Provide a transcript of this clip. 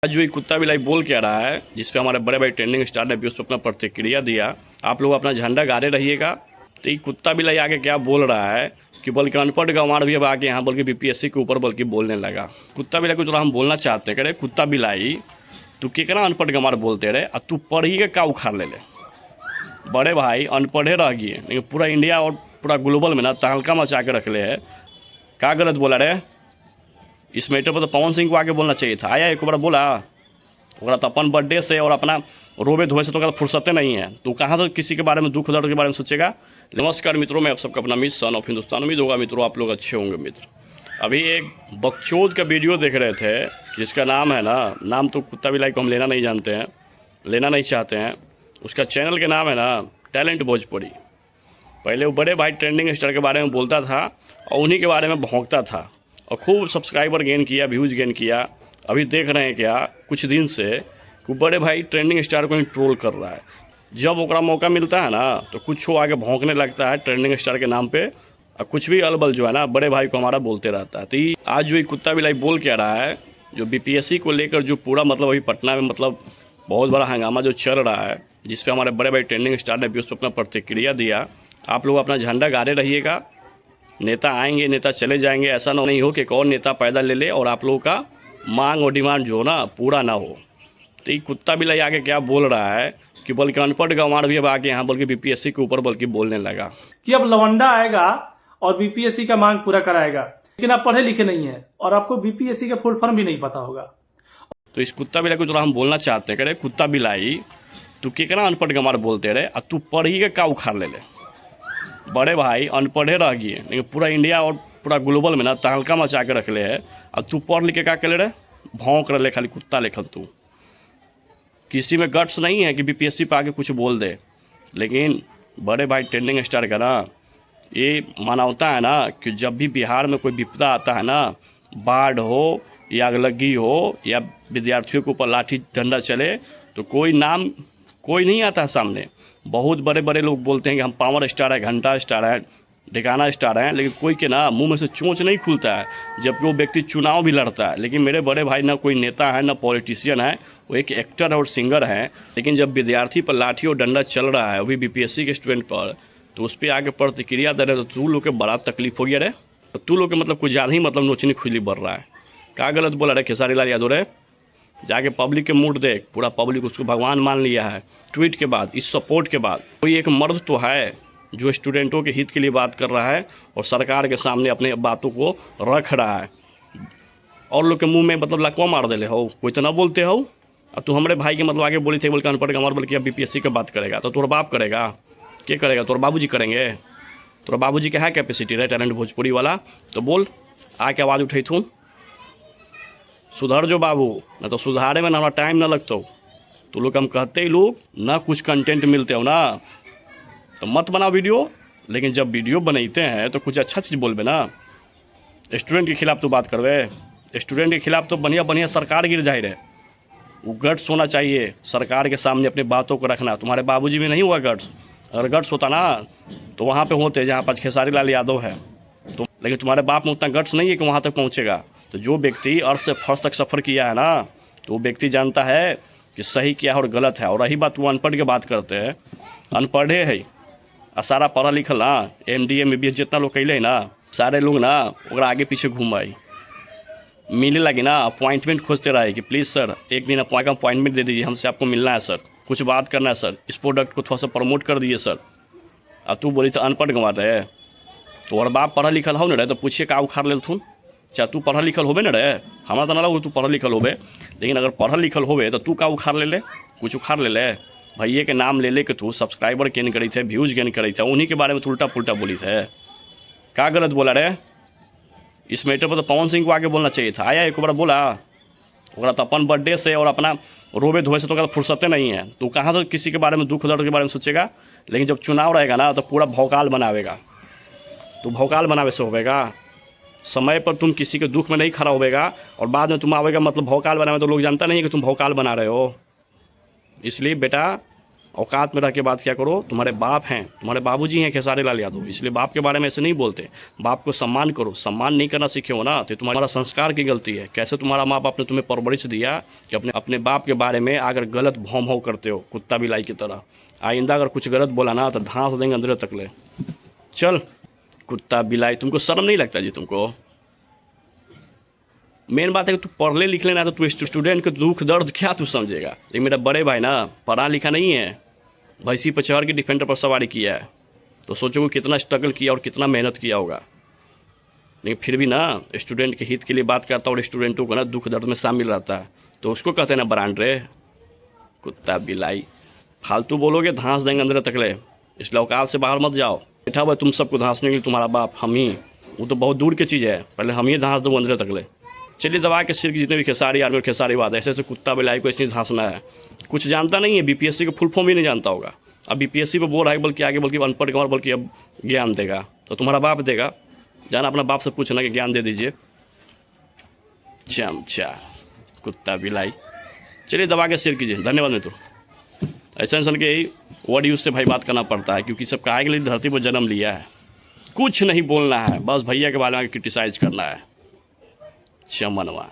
आज जो ये कुत्ता बिलाई बोल क्या रहा है, जिस पे हमारे बड़े भाई ट्रेंडिंग स्टार ने भी उस पर अपना प्रतिक्रिया दिया। आप लोग अपना झंडा गाड़े रहिएगा। तो ये कुत्ता बिलाई आगे क्या बोल रहा है कि बल्कि अनपढ़ गंवार भी अब आके यहाँ बल्कि बीपीएससी के ऊपर बल्कि बोलने लगा। कुत्ता बिलाई को थोड़ा हम बोलना चाहते हैं, कुत्ता बिलाई तू केकरा अनपढ़ गंवार बोलते रहे, तू पढ़ी के का उखाड़ ले। बड़े भाई अनपढ़े रह गए, लेकिन पूरा इंडिया और पूरा ग्लोबल में ना तहलका मचा के रख ले है। क्या गलत बोला रे? इस मैटर पर तो पवन सिंह को आगे बोलना चाहिए था। आया एक बार बोला, तो अपन बर्थडे से और अपना रोबे धोए से तो फुर्सतें नहीं है। तो कहाँ से किसी के बारे में दुख दर्द के बारे में सोचेगा। नमस्कार मित्रों, मैं आप सबका अपना मित्र सन ऑफ हिंदुस्तान। उम्मीद होगा मित्रों आप लोग अच्छे होंगे। मित्र अभी एक बकचोद का वीडियो देख रहे थे, जिसका नाम है ना, नाम तो कुत्ता बिलाई को हम लेना नहीं जानते हैं, लेना नहीं चाहते हैं। उसका चैनल के नाम है ना टैलेंट भोजपुरी। पहले वो बड़े भाई ट्रेंडिंग स्टार के बारे में बोलता था और उन्हीं के बारे में भौंकता था और खूब सब्सक्राइबर गेन किया, व्यूज़ गेन किया। अभी देख रहे हैं क्या कुछ दिन से वो बड़े भाई ट्रेंडिंग स्टार को ही ट्रोल कर रहा है। जब ओकरा मौका मिलता है ना तो कुछ वो आगे भौंकने लगता है ट्रेंडिंग स्टार के नाम पे, और कुछ भी अलबल जो है ना बड़े भाई को हमारा बोलते रहता है। तो ये आज जो ये कुत्ता बिलाई बोल क्या रहा है, जो बीपीएससी को लेकर जो पूरा मतलब अभी पटना में मतलब बहुत बड़ा हंगामा जो चल रहा है, जिस पे हमारे बड़े भाई ट्रेंडिंग स्टार ने भी उस पर अपना प्रतिक्रिया दिया। आप लोग अपना झंडा गाड़े रहिएगा। नेता आएंगे, नेता चले जाएंगे, ऐसा नहीं हो कि एक और नेता पैदा ले ले और आप लोगों का मांग और डिमांड जो ना पूरा ना हो। तो ये कुत्ता बिलाई आगे क्या बोल रहा है कि बल्कि अनपढ़ गंवार भी अब आके यहाँ बल्कि बीपीएससी के ऊपर बल्कि बोलने लगा कि अब लवंडा आएगा और बीपीएससी का मांग पूरा कराएगा। लेकिन आप पढ़े लिखे नहीं है और आपको बीपीएससी का फुल फॉर्म भी नहीं पता होगा। तो इस कुत्ता बिलाई को थोड़ा हम बोलना चाहते हैं, कुत्ता बिलाई तू केकरा अनपढ़ गंवार बोलते रहे, तू पढ़ी के का उखाड़ ले। बड़े भाई अनपढ़े रह गए, लेकिन पूरा इंडिया और पूरा ग्लोबल में ना तहलका मचा के रख ले है। अब तू पढ़ लिख के क्या कर रहे, भौंक रहे खाली कुत्ता लेखल। तू किसी में गट्स नहीं है कि बीपीएससी पे आके कुछ बोल दे। लेकिन बड़े भाई ट्रेंडिंग स्टार का ना ये मानवता है ना कि जब भी बिहार में कोई विपदा आता है ना, बाढ़ हो या आगलगी हो या विद्यार्थियों के ऊपर लाठी डंडा चले, तो कोई नाम कोई नहीं आता है सामने। बहुत बड़े बड़े लोग बोलते हैं कि हम पावर स्टार है, घंटा स्टार है, ढिकाना स्टार है, लेकिन कोई के ना मुंह में से चोंच नहीं खुलता है, जबकि वो व्यक्ति चुनाव भी लड़ता है। लेकिन मेरे बड़े भाई ना कोई नेता है ना पॉलिटिशियन है, वो एक एक्टर और सिंगर है। लेकिन जब विद्यार्थी पर लाठी और डंडा चल रहा है, वो भी बीपीएससी के स्टूडेंट पर, तो उस पर आगे प्रतिक्रिया दे रहे, तो तू लोग के बड़ा तकलीफ हो गया रे। तो तू लोग के मतलब कुछ ज़्यादा ही मतलब नोचनी खुजली बढ़ रहा है। क्या गलत बोला रे खेसारी लाल यादव रे? जाके पब्लिक के मूड देख, पूरा पब्लिक उसको भगवान मान लिया है। ट्वीट के बाद, इस सपोर्ट के बाद कोई एक मर्द तो है जो स्टूडेंटों के हित के लिए बात कर रहा है और सरकार के सामने अपने बातों को रख रहा है। और लोग के मुंह में मतलब लकवा मार दे हो, कोई तो ना बोलते हो। अब तू हमारे भाई के मतलब आगे बोली थे बोल के अनपढ़ गंवार बल्कि अब बीपीएससी की बात करेगा, तो तोरा बाप करेगा? क्या करेगा? तोरा बाबूजी करेंगे? तोरा बाबूजी का है कैपेसिटी रहे टैलेंट भोजपुरी वाला? तो बोल, आके आवाज़ उठाई थू, सुधर जो बाबू, ना तो सुधारे में ना हमारा टाइम ना लगता। तो लोग हम कहते ही लोग ना कुछ कंटेंट मिलते हो ना, तो मत बना वीडियो। लेकिन जब वीडियो बनाते हैं तो कुछ अच्छा चीज़ बोलबे ना। स्टूडेंट के खिलाफ तो बात करवे, स्टूडेंट के खिलाफ तो बढ़िया बढ़िया सरकार गिर जाए रहे। वो गट्स होना चाहिए सरकार के सामने अपनी बातों को रखना। तुम्हारे बाबूजी में नहीं हुआ गट्स? अगर गट्स होता ना तो वहाँ पे होते जहाँ पर खेसारी लाल यादव है। तो लेकिन तुम्हारे बाप में उतना गट्स नहीं है कि वहाँ तक पहुँचेगा। तो जो व्यक्ति अर्थ से फर्श तक सफ़र किया है ना, तो वो व्यक्ति जानता है कि सही क्या है और गलत है। और रही बात वो अनपढ़ की बात करते हैं, अनपढ़े है आ सारा पढ़ा लिखल ना, MD MBBS जितना लोग कैले है ना, सारे लोग ना ओकरा आगे पीछे घूमाई मिले लगे ना, अपॉइंटमेंट खोजते रहे कि प्लीज़ सर एक दिन अपॉइंटमेंट दे दीजिए, हमसे आपको मिलना है सर, कुछ बात करना है सर, इस प्रोडक्ट को थोड़ा सा प्रमोट कर दीजिए सर। अब तू बोली तो अनपढ़ गंवार रहे, तो और बाप पढ़ा लिखल हो न रहे, तो पूछिए का उखाड़ ले थून। चाहे तू पढ़ल लिखल होबे न रहे, हमारा तो ना लगे तू पढ़ल लिखल होबे, लेकिन अगर पढ़ल लिखल होबे तो तू का उखाड़ ले कुछ उखाड़ ले भैया के नाम ले के तू सब्सक्राइबर गेन करी थे, व्यूज़ गेन करी थे, उन्हीं के बारे में उल्टा पुल्टा बोली थे। क्या गलत बोला रे? इस मैटर पर तो पवन सिंह को आगे बोलना चाहिए था। आया एक बार बोला, तो अपन बर्थडे से और अपना रोबे धोए से तो फुर्सतें नहीं है। तो कहाँ से किसी के बारे में दुख दर्द के बारे में सोचेगा। लेकिन जब चुनाव रहेगा ना तो पूरा भौकाल बनावेगा। तो भौकाल बनावे से होगा, समय पर तुम किसी के दुख में नहीं खड़ा होगा और बाद में तुम आवेगा मतलब भौकाल बनावे, तो लोग जानता नहीं है कि तुम भौकाल बना रहे हो। इसलिए बेटा औकात में रह के बात क्या करो। तुम्हारे बाप हैं, तुम्हारे बाबूजी हैं खेसारी लाल यादव, इसलिए बाप के बारे में ऐसे नहीं बोलते। बाप को सम्मान करो। सम्मान नहीं करना सीखे हो ना तो तुम्हारा संस्कार की गलती है। कैसे तुम्हारा माँ बाप ने तुम्हें परवरिश दिया कि अपने बाप के बारे में अगर गलत भौं भौं करते हो कुत्ता बिलाई की तरह। आइंदा अगर कुछ गलत बोला ना तो धांस देंगे अंदर तक ले। चल कुत्ता बिलाई, तुमको शर्म नहीं लगता जी तुमको? मेन बात है कि तू पढ़ ले लिख लेना तो तू स्टूडेंट के दुख दर्द क्या तू समझेगा। लेकिन मेरा बड़े भाई ना पढ़ा लिखा नहीं है, भैंसी पर चढ़ के डिफेंडर पर सवारी किया है, तो सोचो कि कितना स्ट्रगल किया और कितना मेहनत किया होगा। लेकिन फिर भी ना स्टूडेंट के हित के लिए बात करता और स्टूडेंटों को ना दुख दर्द में शामिल रहता है, तो उसको कहते हैं ना ब्रांड रे कुत्ता बिलाई। फालतू बोलोगे धांस देंगे अंदर तक ले, इसलिए औकात से बाहर मत जाओ। बैठा हुआ तुम सबको धांसने के लिए तुम्हारा बाप, हम ही, वो तो बहुत दूर की चीज़ है, पहले हम ही धांस दो अंदर तक ले। चलिए दबा के सिर की जितने भी खेसारी आर्मी और खेसारी वाद ऐसे ऐसे कुत्ता बिलाई को ऐसे धांसना है। कुछ जानता नहीं है, बीपीएससी का फुल फॉर्म ही नहीं जानता होगा। अब बीपीएससी पे बोल रहा है बल्कि आगे बल्कि अनपढ़ गंवार बल्कि अब ज्ञान देगा, तो तुम्हारा बाप देगा। जाना अपना बाप से पूछना कि ज्ञान दे दीजिए। चमचा कुत्ता बिलाई। चलिए दबा के सिर कीजिए। धन्यवाद मित्रों। ऐसा इंसान के यही वर्ड यूज से भाई बात करना पड़ता है, क्योंकि सब काहे के लिए धरती पर जन्म लिया है। कुछ नहीं बोलना है, बस भैया के बारे में क्रिटिसाइज करना है। चमनवा।